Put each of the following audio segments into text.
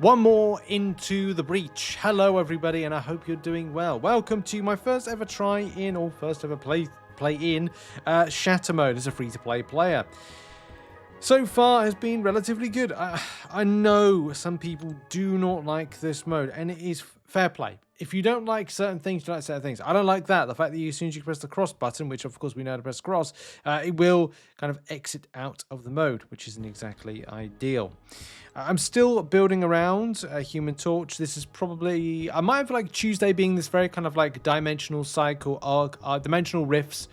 One more into the breach. Hello everybody, and I hope you're doing well. Welcome to my first ever try in, or first ever play in Shatter mode as a free-to-play player. So far has been relatively good. I know some people do not like this mode, and it is fair play. If you don't like certain things, you don't like certain things. I don't like that. The fact that as soon as you press the cross button, which of course we know how to press cross, it will kind of exit out of the mode, which isn't exactly ideal. I'm still building around Human Torch. This is probably, I might have like Tuesday being this very kind of like dimensional cycle, dimensional rifts,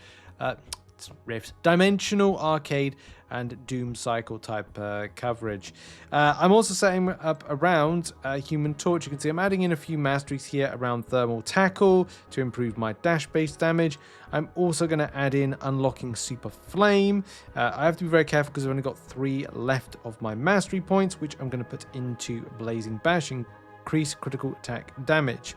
dimensional arcade and doom cycle type coverage. I'm also setting up around Human Torch. You can see I'm adding in a few masteries here around thermal tackle to improve my dash based damage. I'm also going to add in unlocking super flame. I have to be very careful because I've only got 3 left of my mastery points, which I'm going to put into blazing bash, increase critical attack damage.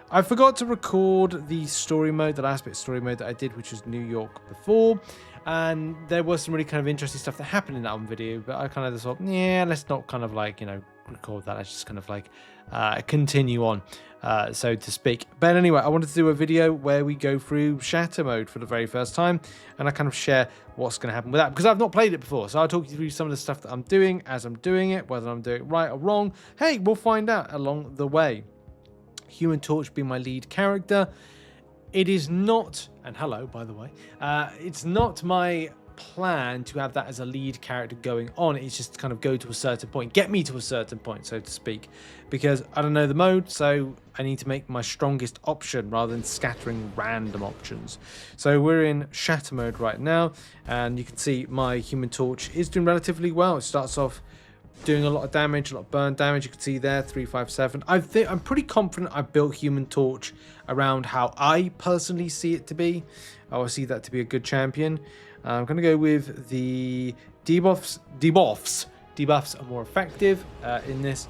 I forgot to record the story mode, the last bit of story mode that I did, which was New York before. And there was some really kind of interesting stuff that happened in that one video, but I kind of just thought, yeah, let's not kind of like, you know, record that. Let's just kind of like continue on, so to speak. But anyway, I wanted to do a video where we go through Shatter mode for the very first time, and I kind of share what's going to happen with that, because I've not played it before. So I'll talk you through some of the stuff that I'm doing as I'm doing it, whether I'm doing it right or wrong. Hey, we'll find out along the way. Human Torch being my lead character. It is not, and hello, by the way, it's not my plan to have that as a lead character going on. It's just kind of go to a certain point, get me to a certain point, so to speak, because I don't know the mode, so I need to make my strongest option rather than scattering random options. So we're in Shatter mode right now, and you can see my Human Torch is doing relatively well. It starts off doing a lot of damage, a lot of burn damage. You can see there, 357. I'm pretty confident I built Human Torch around how I personally see it to be. I see that to be a good champion. I'm going to go with the debuffs. Debuffs are more effective in this.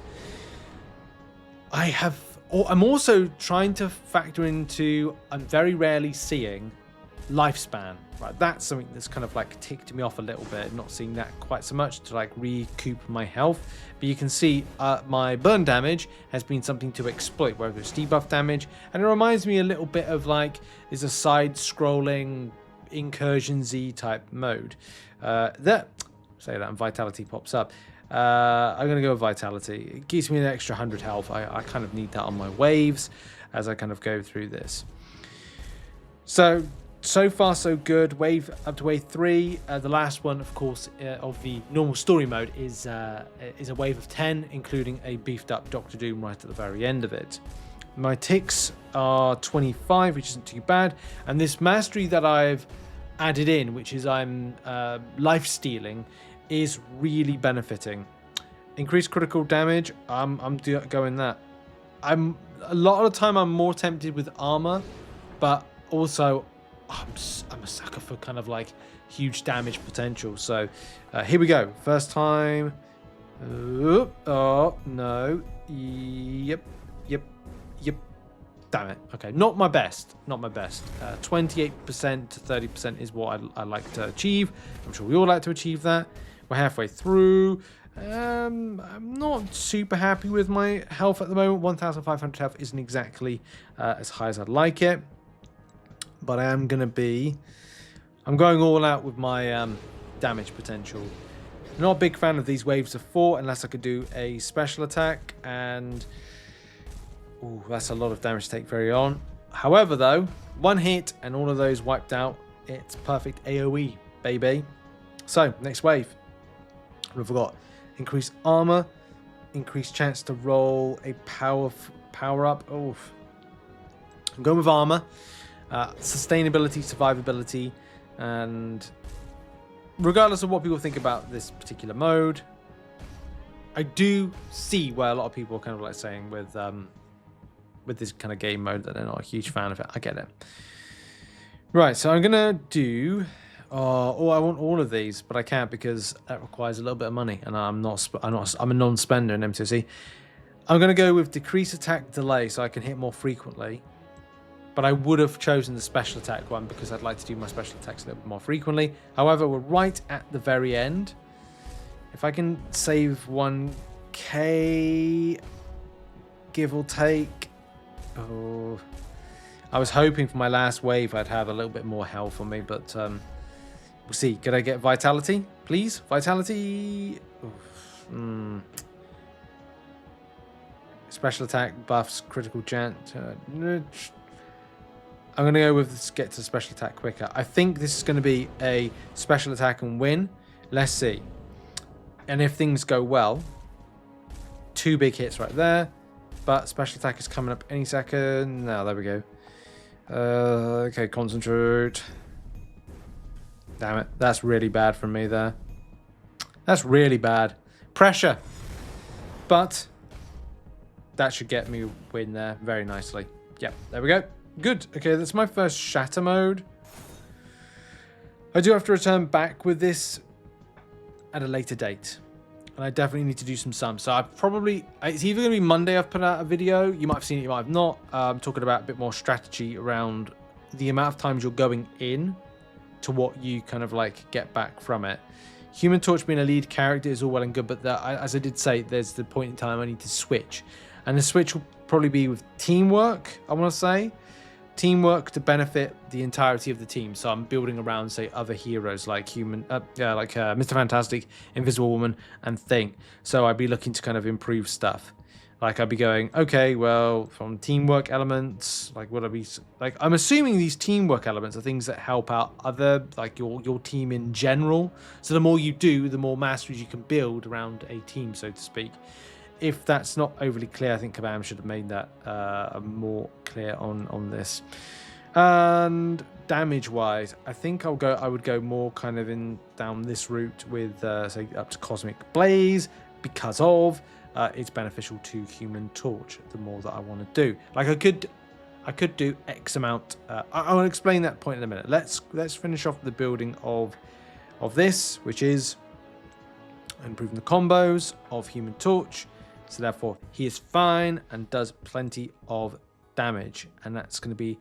I'm also trying to factor into, I'm very rarely seeing lifespan. Right, that's something that's kind of like ticked me off a little bit, not seeing that quite so much to like recoup my health. But you can see my burn damage has been something to exploit, whether it's debuff damage, and it reminds me a little bit of like there's a side-scrolling Incursions-y type mode. And Vitality pops up. I'm gonna go with Vitality. It gives me an extra 100 health. I kind of need that on my waves as I kind of go through this. So far so good. Wave up to wave 3. The last one, of course, of the normal story mode is a wave of 10, including a beefed up Doctor Doom right at the very end of it. My ticks are 25, which isn't too bad. And this mastery that I've added in, which is I'm life stealing, is really benefiting. Increased critical damage. I'm going that. A lot of the time I'm more tempted with armor, but also I'm a sucker for kind of like huge damage potential. So here we go. First time. Oh no. Yep. Damn it. Okay, not my best. 28% to 30% is what I like to achieve. I'm sure we all like to achieve that. We're halfway through. I'm not super happy with my health at the moment. 1,500 health isn't exactly as high as I'd like it. But I'm going all out with my damage potential. Not a big fan of these waves of 4 unless I could do a special attack, and that's a lot of damage to take very on. However, though, one hit and all of those wiped out. It's perfect AoE, baby. So, next wave. We've got increased armor, increased chance to roll a power up. Oh, I'm going with armor. Sustainability, survivability, and regardless of what people think about this particular mode, I do see where a lot of people are kind of like saying with this kind of game mode that they're not a huge fan of it. I get it. Right, so I'm gonna do. I want all of these, but I can't because that requires a little bit of money, and I'm a non-spender in MCOC. I'm gonna go with decrease attack delay, so I can hit more frequently. But I would have chosen the special attack one because I'd like to do my special attacks a little bit more frequently. However, we're right at the very end. If I can save one okay, give or take. Oh, I was hoping for my last wave I'd have a little bit more health on me, but we'll see. Could I get vitality, please? Vitality. Special attack buffs, critical chance. I'm going to go with this, get to special attack quicker. I think this is going to be a special attack and win. Let's see. And if things go well, 2 big hits right there. But special attack is coming up any second. Now, there we go. Okay, concentrate. Damn it. That's really bad from me there. That's really bad. Pressure. But that should get me a win there very nicely. Yep, there we go. Good. Okay, that's my first shatter mode. I do have to return back with this at a later date. And I definitely need to do some sums. So it's either going to be Monday I've put out a video. You might have seen it, you might have not. I'm talking about a bit more strategy around the amount of times you're going in to what you kind of like get back from it. Human Torch being a lead character is all well and good, but as I did say, there's the point in time I need to switch. And the switch will probably be with teamwork, I want to say. Teamwork to benefit the entirety of the team. So I'm building around, say, other heroes like Mr. Fantastic, Invisible Woman, and Thing. So I'd be looking to kind of improve stuff. Like I'd be going, okay, well, from teamwork elements, like would I be like? I'm assuming these teamwork elements are things that help out other, like your team in general. So the more you do, the more masteries you can build around a team, so to speak. If that's not overly clear, I think Kabam should have made that more clear on this. And damage-wise, I think I would go more kind of down this route with say up to Cosmic Blaze because of it's beneficial to Human Torch. The more that I want to do, like I could do X amount. I will explain that point in a minute. Let's finish off the building of this, which is improving the combos of Human Torch. So therefore, he is fine and does plenty of damage. And that's going to be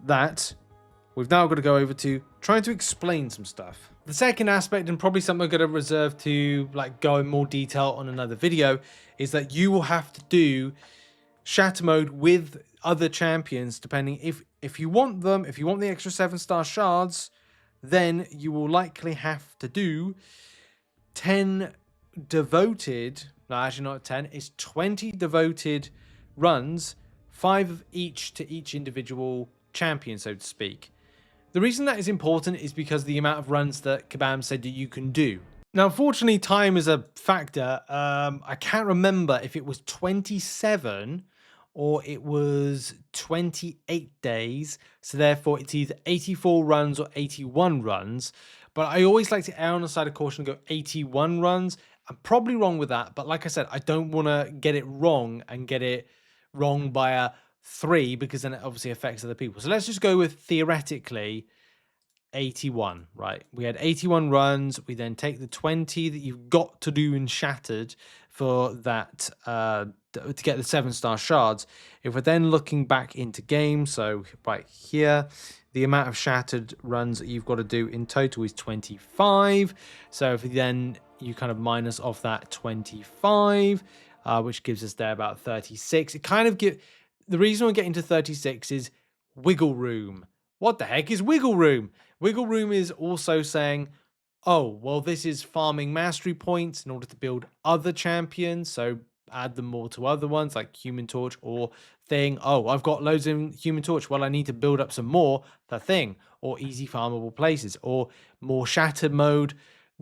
that. We've now got to go over to trying to explain some stuff. The second aspect, and probably something I'm going to reserve to like go in more detail on another video, is that you will have to do shatter mode with other champions, depending if you want them, if you want the extra 7-star shards, then you will likely have to do 10 devoted... No, actually not 10. It's 20 devoted runs, 5 of each to each individual champion, so to speak. The reason that is important is because the amount of runs that Kabam said that you can do. Now, unfortunately, time is a factor. I can't remember if it was 27 or it was 28 days. So therefore, it's either 84 runs or 81 runs. But I always like to err on the side of caution and go 81 runs. I'm probably wrong with that, but like I said, I don't want to get it wrong and get it wrong by a 3 because then it obviously affects other people. So let's just go with theoretically 81, right? We had 81 runs. We then take the 20 that you've got to do in Shattered for that to get the 7-star shards. If we're then looking back into game, so right here, the amount of Shattered runs that you've got to do in total is 25. So if then you kind of minus off that 25, which gives us there about 36. It kind of the reason we're getting to 36 is wiggle room. What the heck is wiggle room? Wiggle room is also saying, oh, well, this is farming mastery points in order to build other champions. So add them more to other ones like Human Torch or Thing. Oh, I've got loads in Human Torch. Well, I need to build up some more for Thing, or easy farmable places, or more shattered mode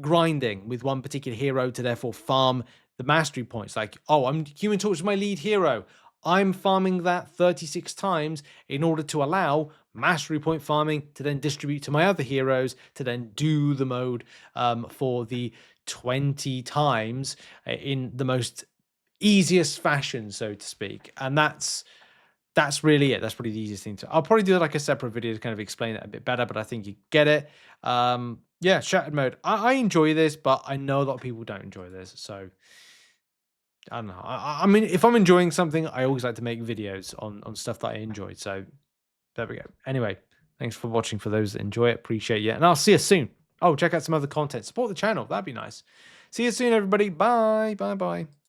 grinding with one particular hero to therefore farm the mastery points. Like, oh, Human Torch is my lead hero. I'm farming that 36 times in order to allow mastery point farming to then distribute to my other heroes to then do the mode for the 20 times in the most easiest fashion, so to speak. And that's really it. That's probably the easiest thing to... I'll probably do like a separate video to kind of explain it a bit better, but I think you get it. Yeah, shattered mode. I enjoy this, but I know a lot of people don't enjoy this, so I don't know. I mean, if I'm enjoying something, I always like to make videos on stuff that I enjoy. So there we go. Anyway, thanks for watching. For those that enjoy it, appreciate you. And I'll see you soon. Oh, check out some other content. Support the channel. That'd be nice. See you soon, everybody. Bye. Bye-bye.